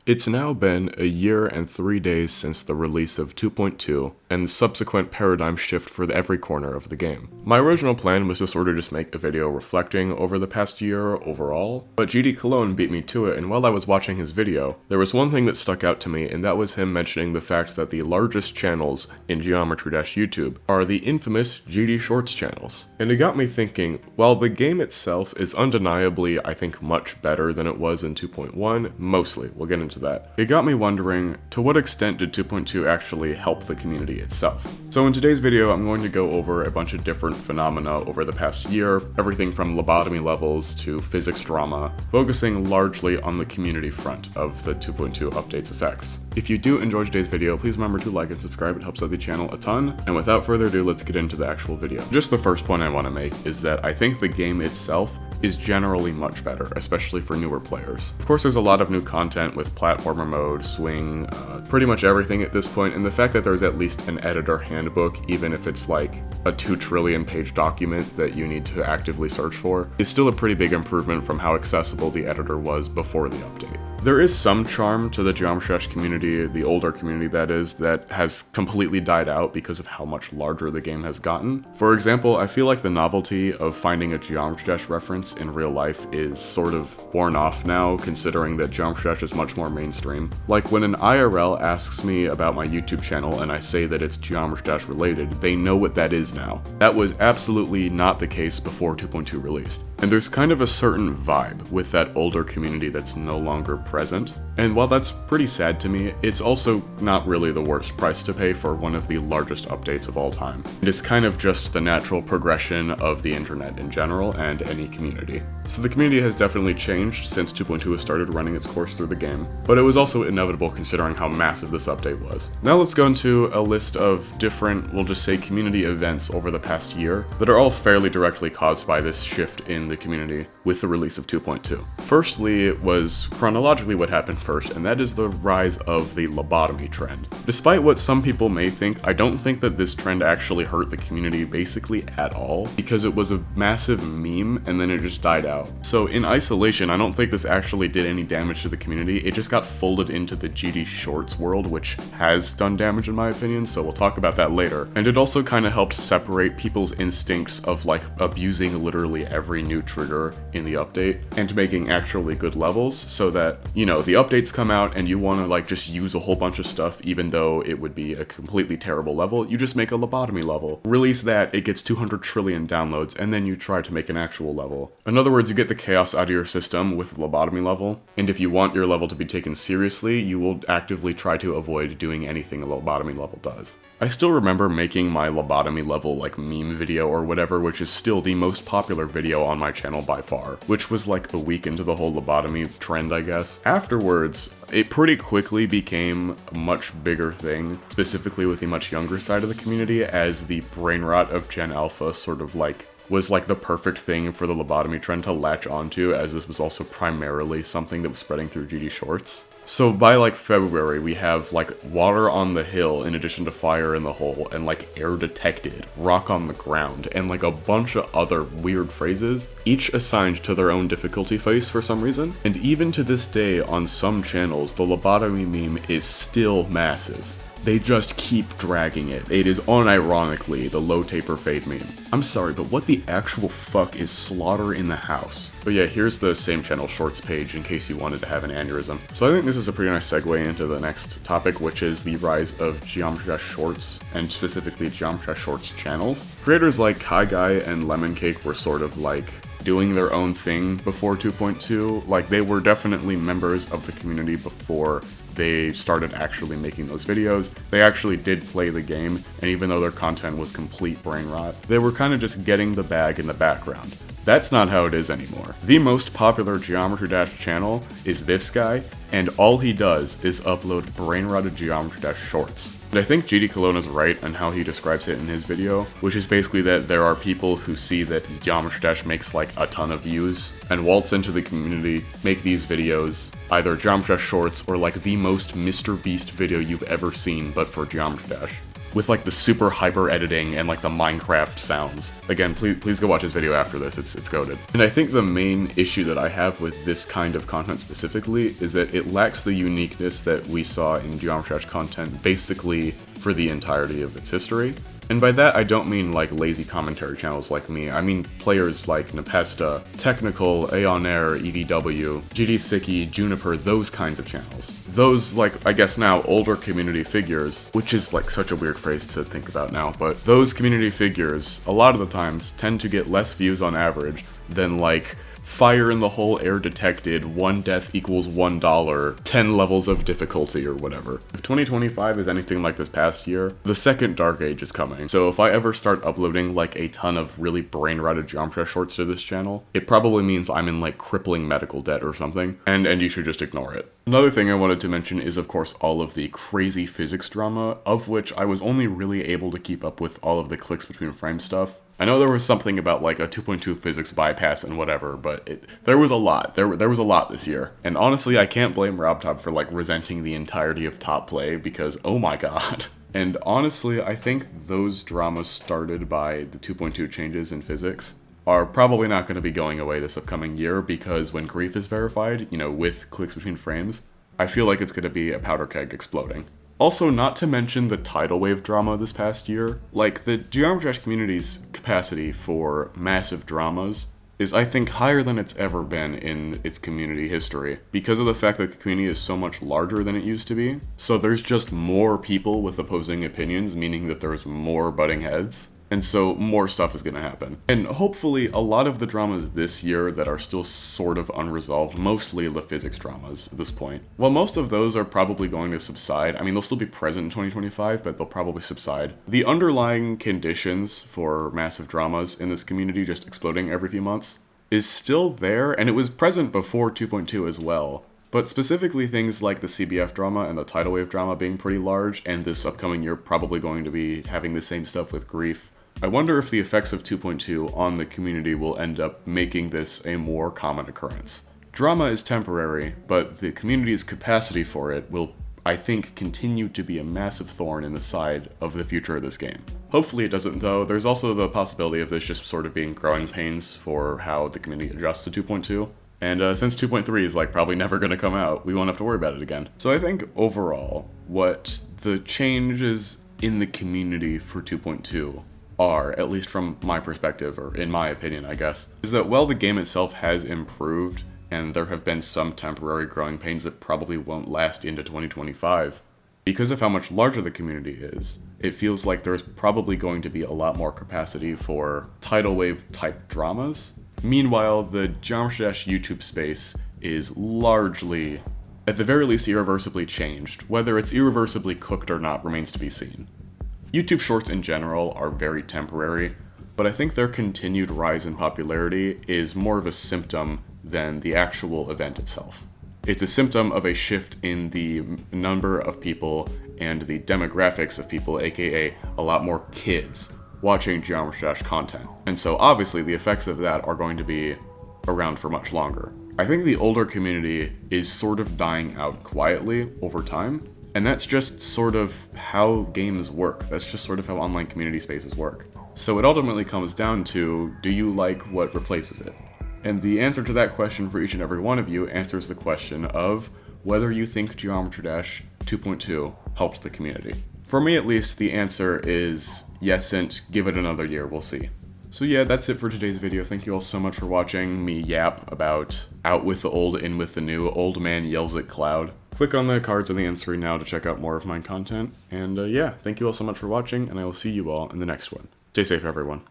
It's now been a year and 3 days since the release of 2.2 and the subsequent paradigm shift for every corner of the game. My original plan was to sort of just make a video reflecting over the past year overall, but GD Cologne beat me to it, and while I was watching his video, there was one thing that stuck out to me, and that was him mentioning the fact that the largest channels in Geometry-YouTube are the infamous GD Shorts channels. And it got me thinking, while the game itself is undeniably, I think, much better than it was in 2.1, mostly, we'll get into that, it got me wondering, to what extent did 2.2 actually help the community itself? So in today's video, I'm going to go over a bunch of different phenomena over the past year, everything from lobotomy levels to physics drama, focusing largely on the community front of the 2.2 updates effects. If you do enjoy today's video, please remember to like and subscribe, it helps out the channel a ton, and without further ado, let's get into the actual video. Just the first point I want to make is that I think the game itself is generally much better, especially for newer players. Of course, there's a lot of new content with platformer mode, swing, pretty much everything at this point, and the fact that there's at least an editor handbook, even if it's like a 2 trillion page document that you need to actively search for, is still a pretty big improvement from how accessible the editor was before the update. There is some charm to the Geometry Dash community, the older community that is, that has completely died out because of how much larger the game has gotten. For example, I feel like the novelty of finding a Geometry Dash reference in real life is sort of worn off now, considering that Geometry Dash is much more mainstream. Like when an IRL asks me about my YouTube channel and I say that it's Geometry Dash related, they know what that is now. That was absolutely not the case before 2.2 released. And there's kind of a certain vibe with that older community that's no longer present. And while that's pretty sad to me, it's also not really the worst price to pay for one of the largest updates of all time. It is kind of just the natural progression of the internet in general and any community. So the community has definitely changed since 2.2 has started running its course through the game, but it was also inevitable considering how massive this update was. Now let's go into a list of different, we'll just say, community events over the past year that are all fairly directly caused by this shift in the community with the release of 2.2. Firstly, it was chronologically what happened first, and that is the rise of the lobotomy trend. Despite what some people may think, I don't think that this trend actually hurt the community basically at all, because it was a massive meme and then it just died out. So in isolation, I don't think this actually did any damage to the community. It just got folded into the GD Shorts world, which has done damage in my opinion, so we'll talk about that later. And it also kind of helped separate people's instincts of like abusing literally every new trigger in the update and making actually good levels, so that, you know, the updates come out and you want to like just use a whole bunch of stuff even though it would be a completely terrible level, you just make a lobotomy level. Release that, it gets 200 trillion downloads, and then you try to make an actual level. In other words, you get the chaos out of your system with the lobotomy level, and if you want your level to be taken seriously, you will actively try to avoid doing anything a lobotomy level does. I still remember making my lobotomy level like meme video or whatever, which is still the most popular video on my channel by far, which was like a week into the whole lobotomy trend, I guess. Afterwards, it pretty quickly became a much bigger thing, specifically with the much younger side of the community, as the brain rot of Gen Alpha sort of like was like the perfect thing for the lobotomy trend to latch onto, as this was also primarily something that was spreading through GD Shorts. So by like February, we have like water on the hill in addition to fire in the hole, and like air detected, rock on the ground, and like a bunch of other weird phrases, each assigned to their own difficulty phase for some reason. And even to this day on some channels, the lobotomy meme is still massive. They just keep dragging it. It is unironically the low taper fade meme. I'm sorry, but what the actual fuck is slaughter in the house? But yeah, here's the same channel shorts page in case you wanted to have an aneurysm. So I think this is a pretty nice segue into the next topic, which is the rise of Geometry Dash Shorts, and specifically Geometry Dash Shorts channels. Creators like Kai Guy and Lemon Cake were sort of like doing their own thing before 2.2. Like, they were definitely members of the community before they started actually making those videos. They actually did play the game, and even though their content was complete brain rot, they were kind of just getting the bag in the background. That's not how it is anymore. The most popular Geometry Dash channel is this guy, and all he does is upload brain-rotted Geometry Dash shorts. And I think GD Cologne is right on how he describes it in his video, which is basically that there are people who see that Geometry Dash makes like a ton of views, and waltz into the community, make these videos, either Geometry Dash shorts or like the most Mr. Beast video you've ever seen, but for Geometry Dash. with like the super hyper editing and like the Minecraft sounds. Again, please go watch his video after this, it's goated. And I think the main issue that I have with this kind of content specifically is that it lacks the uniqueness that we saw in Geometry Dash content basically for the entirety of its history. And by that, I don't mean like lazy commentary channels like me. I mean players like Nepesta, Technical, Djjaner, EVW, GD Sicky, Juniper, those kinds of channels. Those, like, I guess now, older community figures, which is like such a weird phrase to think about now, but those community figures, a lot of the times, tend to get less views on average than like fire in the hole air detected, 1 death equals $1, 10 levels of difficulty or whatever. If 2025 is anything like this past year, the second Dark Age is coming. So if I ever start uploading like a ton of really brain-rotted Geometry Dash shorts to this channel, it probably means I'm in like crippling medical debt or something, and you should just ignore it. Another thing I wanted to mention is of course all of the crazy physics drama, of which I was only really able to keep up with all of the clicks between frame stuff. I know there was something about like a 2.2 physics bypass and whatever, but there was a lot. There was a lot this year. And honestly, I can't blame RobTop for like resenting the entirety of top play because oh my god. And honestly, I think those dramas started by the 2.2 changes in physics are probably not going to be going away this upcoming year because when grief is verified, you know, with clicks between frames, I feel like it's going to be a powder keg exploding. Also, not to mention the tidal wave drama this past year. Like, the Geometry Dash community's capacity for massive dramas is, I think, higher than it's ever been in its community history, because of the fact that the community is so much larger than it used to be. So there's just more people with opposing opinions, meaning that there's more butting heads. And so more stuff is going to happen. And hopefully a lot of the dramas this year that are still sort of unresolved, mostly the physics dramas at this point, while most of those are probably going to subside, I mean they'll still be present in 2025, but they'll probably subside. The underlying conditions for massive dramas in this community just exploding every few months is still there, and it was present before 2.2 as well. But specifically things like the CBF drama and the tidal wave drama being pretty large, and this upcoming year probably going to be having the same stuff with grief. I wonder if the effects of 2.2 on the community will end up making this a more common occurrence. Drama is temporary, but the community's capacity for it will, I think, continue to be a massive thorn in the side of the future of this game. Hopefully it doesn't though. There's also the possibility of this just sort of being growing pains for how the community adjusts to 2.2. And since 2.3 is like probably never going to come out, we won't have to worry about it again. So I think overall, what the changes in the community for 2.2 are, at least from my perspective, or in my opinion I guess, is that while the game itself has improved, and there have been some temporary growing pains that probably won't last into 2025, because of how much larger the community is, it feels like there's probably going to be a lot more capacity for tidal wave type dramas. Meanwhile, the Geometry Dash YouTube space is largely, at the very least, irreversibly changed. Whether it's irreversibly cooked or not remains to be seen. YouTube Shorts in general are very temporary, but I think their continued rise in popularity is more of a symptom than the actual event itself. It's a symptom of a shift in the number of people and the demographics of people, aka a lot more kids, watching Geometry Dash content. And so obviously the effects of that are going to be around for much longer. I think the older community is sort of dying out quietly over time, and that's just sort of how games work. That's just sort of how online community spaces work. So it ultimately comes down to, do you like what replaces it? And the answer to that question for each and every one of you answers the question of whether you think Geometry Dash 2.2 helped the community. For me at least, the answer is yes, and give it another year, we'll see. So yeah, that's it for today's video. Thank you all so much for watching me yap about out with the old, in with the new, old man yells at cloud. Click on the cards on the end screen now to check out more of my content. And yeah, thank you all so much for watching, and I will see you all in the next one. Stay safe, everyone.